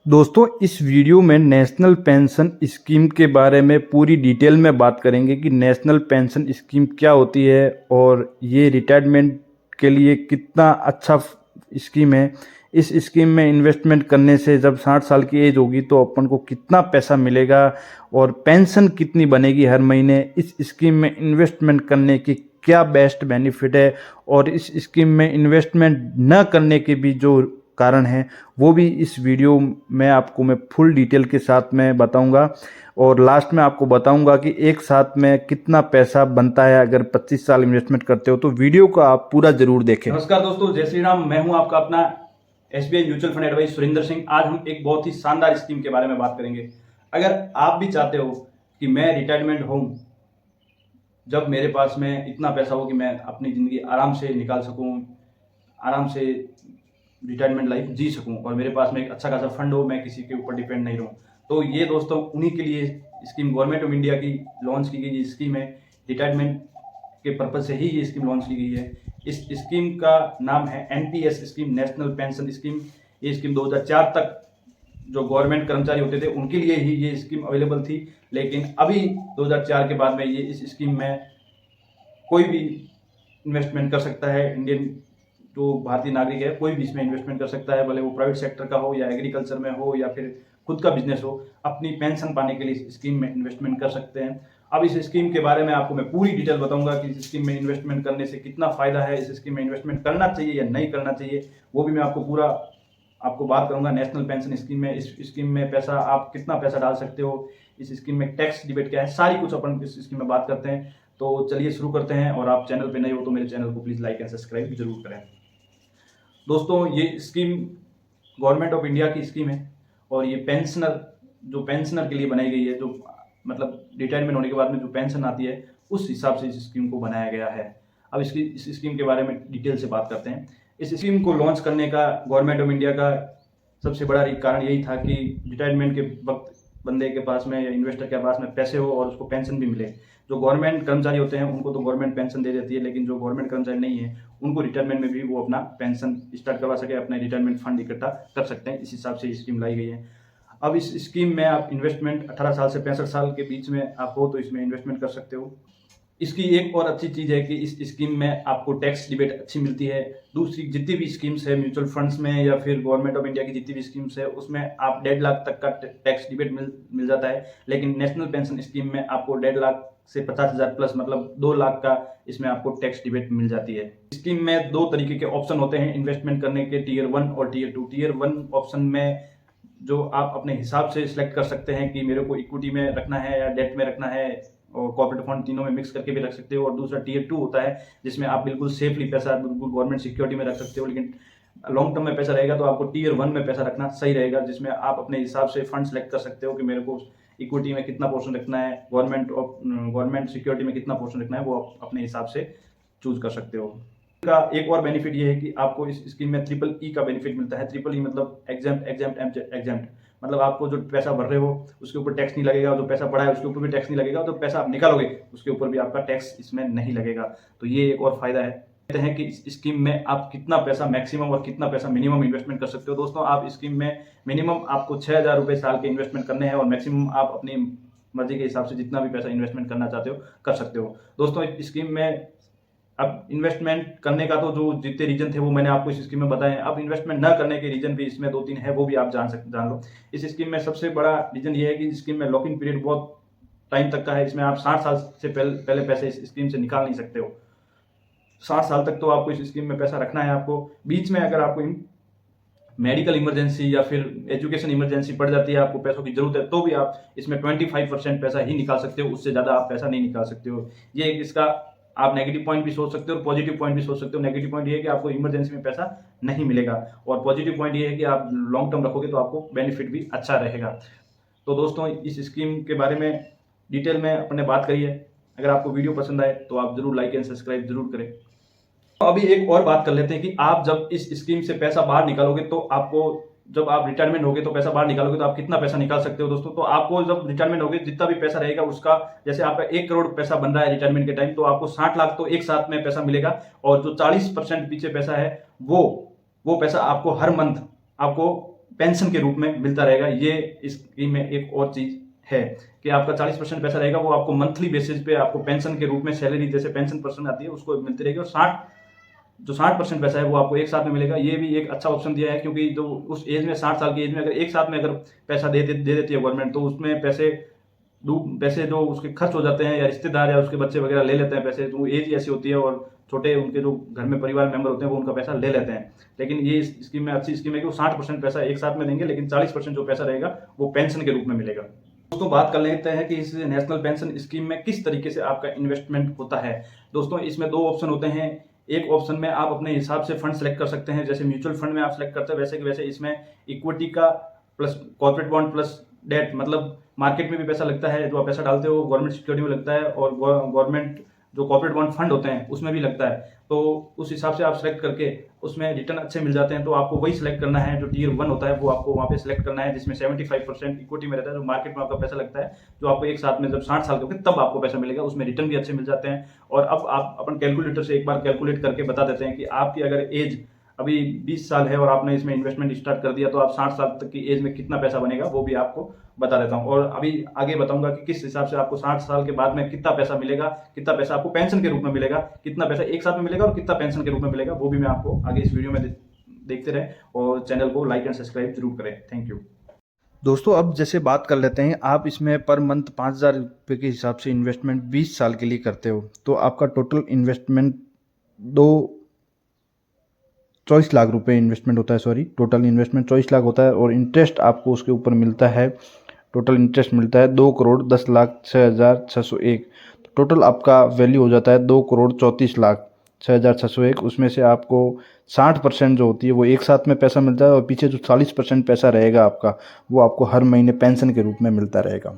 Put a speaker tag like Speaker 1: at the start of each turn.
Speaker 1: दोस्तों इस वीडियो में नेशनल पेंशन स्कीम के बारे में पूरी डिटेल में बात करेंगे कि नेशनल पेंशन स्कीम क्या होती है और ये रिटायरमेंट के लिए कितना अच्छा स्कीम है। इस स्कीम में इन्वेस्टमेंट करने से जब 60 साल की एज होगी तो अपन को कितना पैसा मिलेगा और पेंशन कितनी बनेगी हर महीने। इस स्कीम में इन्वेस्टमेंट करने की क्या बेस्ट बेनिफिट है और इस स्कीम में इन्वेस्टमेंट न करने के भी जो कारण है वो भी इस वीडियो में आपको मैं फुल डिटेल के साथ में बताऊंगा और लास्ट में आपको बताऊंगा कि एक साथ में कितना पैसा बनता है अगर 25 साल इन्वेस्टमेंट करते हो। तो वीडियो को आप पूरा जरूर देखें।
Speaker 2: नमस्कार दोस्तों, जय श्री राम। मैं हूं आपका अपना SBI mutual fund advice Surendra Singh. आज हम एक बहुत ही शानदार स्कीम के बारे में बात करेंगे। अगर आप भी चाहते हो कि मैं रिटायरमेंट होऊं, जब मेरे पास में इतना पैसा हो कि मैं अपनी ज़िंदगी आराम से निकाल सकूं, आराम से रिटायरमेंट लाइफ जी सकूं और मेरे पास में एक अच्छा खासा फंड हो, मैं किसी के ऊपर डिपेंड नहीं रहूं, तो ये दोस्तों उन्हीं के लिए स्कीम गवर्नमेंट ऑफ इंडिया की लॉन्च की गई स्कीम है। रिटायरमेंट के पर्पज से ही ये स्कीम लॉन्च की गई है। इस स्कीम का नाम है NPS scheme, national pension scheme. ये स्कीम 2004 तक जो गवर्नमेंट कर्मचारी होते थे उनके लिए ही ये स्कीम अवेलेबल थी, लेकिन अभी 2004 के बाद में ये इस स्कीम में कोई भी इन्वेस्टमेंट कर सकता है। इंडियन जो भारतीय नागरिक है कोई भी इसमें इन्वेस्टमेंट कर सकता है, भले वो प्राइवेट सेक्टर का हो या एग्रीकल्चर में हो या फिर खुद का बिजनेस हो, अपनी पेंशन पाने के लिए इस स्कीम में इन्वेस्टमेंट कर सकते हैं। अब इस स्कीम के बारे में आपको मैं पूरी डिटेल बताऊंगा कि इस स्कीम में इन्वेस्टमेंट करने से कितना फायदा है, इस स्कीम में इन्वेस्टमेंट करना चाहिए या नहीं करना चाहिए, वो भी मैं आपको पूरा बात करूंगा। नेशनल पेंशन स्कीम में इस स्कीम में पैसा आप कितना पैसा डाल सकते हो, इस स्कीम में टैक्स डिबेट क्या है, सारी कुछ अपन इस स्कीम में बात करते हैं। तो चलिए शुरू करते हैं। और आप चैनल पे नए हो तो मेरे चैनल को प्लीज़ लाइक एंड सब्सक्राइब जरूर करें। दोस्तों ये स्कीम गवर्नमेंट ऑफ इंडिया की स्कीम है और ये पेंशनर के लिए बनाई गई है, जो मतलब रिटायरमेंट होने के बाद में जो पेंशन आती है उस हिसाब से इस स्कीम को बनाया गया है। अब इस स्कीम के बारे में डिटेल से बात करते हैं। इस स्कीम को लॉन्च करने का गवर्नमेंट ऑफ इंडिया का सबसे बड़ा कारण यही था कि रिटायरमेंट के वक्त बंदे के पास में या इन्वेस्टर के पास में पैसे हो और उसको पेंशन भी मिले। जो गवर्नमेंट कर्मचारी होते हैं उनको तो गवर्नमेंट पेंशन दे देती है, लेकिन जो गवर्नमेंट कर्मचारी नहीं है उनको रिटायरमेंट में भी वो अपना पेंशन स्टार्ट करवा सके, अपने रिटायरमेंट फंड इकट्ठा कर सकते हैं। इस हिसाब से स्कीम लाई गई है। अब इस स्कीम में आप इन्वेस्टमेंट 18 साल से 65 साल के बीच में आप हो तो इसमें इन्वेस्टमेंट कर सकते हो। इसकी एक और अच्छी चीज़ है कि इस स्कीम में आपको टैक्स रिबेट अच्छी मिलती है। दूसरी जितनी भी स्कीम्स है म्यूचुअल फंड्स में या फिर गवर्नमेंट ऑफ इंडिया की जितनी भी स्कीम्स है उसमें आप 1.5 लाख तक का टैक्स रिबेट मिल जाता है, लेकिन नेशनल पेंशन स्कीम में आपको 1.5 लाख से 50,000 प्लस मतलब 2 लाख का इसमें आपको टैक्स रिबेट मिल जाती है। स्कीम में 2 तरीके के ऑप्शन होते हैं इन्वेस्टमेंट करने के, टीयर 1 और टीयर 2। टीयर 1 ऑप्शन में जो आप अपने हिसाब से सिलेक्ट कर सकते हैं कि मेरे को इक्विटी में रखना है या डेट में रखना है, और कॉर्पोरेट फंड तीनों में मिक्स करके भी रख सकते हो। और दूसरा टीयर 2 होता है जिसमें आप बिल्कुल सेफली पैसा बिल्कुल गवर्नमेंट सिक्योरिटी में रख सकते हो, लेकिन लॉन्ग टर्म में पैसा रहेगा तो आपको टीयर 1 में पैसा रखना सही रहेगा, जिसमें आप अपने हिसाब से फंड सेलेक्ट कर सकते हो कि मेरे को इक्विटी में कितना पोर्शन रखना है, गवर्नमेंट सिक्योरिटी में कितना पोर्शन रखना है, वो आप अपने हिसाब से चूज कर सकते हो। का एक और बेनिफिट ये है कि आपको इस स्कीम में ट्रिपल ई का बेनिफिट मिलता है। ट्रिपल ई मतलब एग्जेम्प्ट मतलब आपको जो पैसा भर रहे हो उसके ऊपर टैक्स नहीं लगेगा, जो पैसा पड़ा है उसके ऊपर भी टैक्स नहीं लगेगा, तो पैसा आप निकालोगे उसके ऊपर भी आपका टैक्स इसमें नहीं लगेगा। तो ये एक और फायदा है। कहते हैं कि इस स्कीम में आप कितना पैसा मैक्सिमम और कितना पैसा मिनिमम इन्वेस्टमेंट कर सकते हो। दोस्तों आप स्कीम में मिनिमम आपको 6,000 रुपये साल के इन्वेस्टमेंट करने हैं और मैक्सिमम आप अपनी मर्जी के हिसाब से जितना भी पैसा इन्वेस्टमेंट करना चाहते हो कर सकते हो। दोस्तों इस स्कीम में अब इन्वेस्टमेंट करने का तो जो जितने रीजन थे वो मैंने आपको इस स्कीम में बताए। अब इन्वेस्टमेंट न करने के रीजन भी इसमें 2-3 है, वो भी आप जान लो। इस स्कीम में सबसे बड़ा रीजन ये है कि इस स्कीम में लॉक इन पीरियड बहुत टाइम तक का है। इसमें आप 60 साल से पहले पैसे इस स्कीम से निकाल नहीं सकते हो। 60 साल तक तो आपको इस स्कीम में पैसा रखना है। आपको बीच में अगर आपको मेडिकल इमरजेंसी या फिर एजुकेशन इमरजेंसी पड़ जाती है, आपको पैसों की जरूरत है, तो भी आप इसमें 25% पैसा ही निकाल सकते हो, उससे ज़्यादा आप पैसा नहीं निकाल सकते हो। ये इसका आप नेगेटिव पॉइंट भी सोच सकते हो और पॉजिटिव पॉइंट भी सोच सकते हो। नेगेटिव पॉइंट ये है कि आपको इमरजेंसी में पैसा नहीं मिलेगा, और पॉजिटिव पॉइंट ये है कि आप लॉन्ग टर्म रखोगे तो आपको बेनिफिट भी अच्छा रहेगा। तो दोस्तों इस स्कीम के बारे में डिटेल में अपने बात करिए। अगर आपको वीडियो पसंद आए तो आप जरूर लाइक एंड सब्सक्राइब जरूर करें। तो अभी एक और बात कर लेते हैं कि आप जब इस स्कीम से पैसा बाहर निकालोगे तो आपको, जब आप रिटायरमेंट होगे तो पैसा बाहर निकालोगे तो आप कितना पैसा निकाल सकते हो। दोस्तों तो आपको जब रिटायरमेंट होगे जितना भी पैसा रहेगा उसका, जैसे आपका 1 करोड़ पैसा बन रहा है रिटायरमेंट के टाइम, तो आपको 60 लाख तो एक साथ में पैसा मिलेगा, और जो 40% पीछे पैसा है वो पैसा आपको हर मंथ आपको पेंशन के रूप में मिलता रहेगा। ये इस स्कीम में एक और चीज़ है कि आपका 40% पैसा रहेगा वो आपको मंथली बेसिस पे आपको पेंशन के रूप में सैलरी जैसे पेंशन पर्सन आती है उसको मिलती रहेगी, और 60% पैसा है वो आपको एक साथ में मिलेगा। ये भी एक अच्छा ऑप्शन दिया है, क्योंकि जो उस एज में 60 साल की एज में अगर एक साथ में अगर पैसा दे देती है गवर्नमेंट, तो उसमें पैसे जो उसके खर्च हो जाते हैं या रिश्तेदार या उसके बच्चे वगैरह ले लेते हैं पैसे, तो वो एज ही ऐसी होती है और छोटे उनके जो घर में परिवार मेंबर होते हैं वो उनका पैसा ले लेते हैं। लेकिन ये इस स्कीम में अच्छी स्कीम है कि वो 60% पैसा एक साथ में देंगे, लेकिन 40% जो पैसा रहेगा वो पेंशन के रूप में मिलेगा। दोस्तों बात कर लेते हैं कि इस नेशनल पेंशन स्कीम में किस तरीके से आपका इन्वेस्टमेंट होता है। दोस्तों इसमें 2 ऑप्शन होते हैं। एक ऑप्शन में आप अपने हिसाब से फंड सेलेक्ट कर सकते हैं, जैसे म्यूचुअल फंड में आप सेलेक्ट करते हैं वैसे कि वैसे इसमें इक्विटी का plus corporate bond plus debt, मतलब मार्केट में भी पैसा लगता है, जो आप पैसा डालते हो गवर्नमेंट सिक्योरिटी में लगता है, और गवर्नमेंट जो कॉर्पोरेट बॉन्ड फंड होते हैं उसमें भी लगता है। तो उस हिसाब से आप सेलेक्ट करके उसमें रिटर्न अच्छे मिल जाते हैं, तो आपको वही सिलेक्ट करना है जो टियर 1 होता है, वो आपको वहाँ पे सिलेक्ट करना है, जिसमें 75% इक्विटी में रहता है, जो मार्केट में आपका पैसा लगता है, जो आपको एक साथ में जब 60 साल के होंगे तब आपको पैसा मिलेगा, उसमें रिटर्न भी अच्छे मिल जाते हैं। और अब आप अपन कैलकुलेटर से एक बार कैलकुलेट करके बता देते हैं कि आपकी अगर एज अभी 20 साल है और आपने इसमें इन्वेस्टमेंट स्टार्ट कर दिया, तो आप 60 साल तक की एज में कितना पैसा बनेगा वो भी आपको बता देता हूँ। और अभी आगे बताऊंगा कि किस हिसाब से आपको 60 साल के बाद में कितना पैसा मिलेगा, कितना पैसा आपको पेंशन के रूप में मिलेगा, कितना पैसा एक साथ में मिलेगा और कितना पेंशन के रूप में मिलेगा, वो भी मैं आपको आगे इस वीडियो में देखते रहें, और चैनल को लाइक एंड सब्सक्राइब जरूर करें। Thank you.
Speaker 1: दोस्तों अब जैसे बात कर लेते हैं, आप इसमें पर मंथ 5,000 रुपये के हिसाब से इन्वेस्टमेंट 20 साल के लिए करते हो, तो आपका टोटल इन्वेस्टमेंट 24 लाख रुपए इन्वेस्टमेंट होता है, टोटल इन्वेस्टमेंट 24 लाख होता है, और इंटरेस्ट आपको उसके ऊपर मिलता है, टोटल इंटरेस्ट मिलता है 2,10,06,601। तो टोटल आपका वैल्यू हो जाता है 2,34,06,601। उसमें से आपको 60% जो होती है वो एक साथ में पैसा मिलता है, और पीछे जो 40% पैसा रहेगा आपका वो आपको हर महीने पेंशन के रूप में मिलता रहेगा।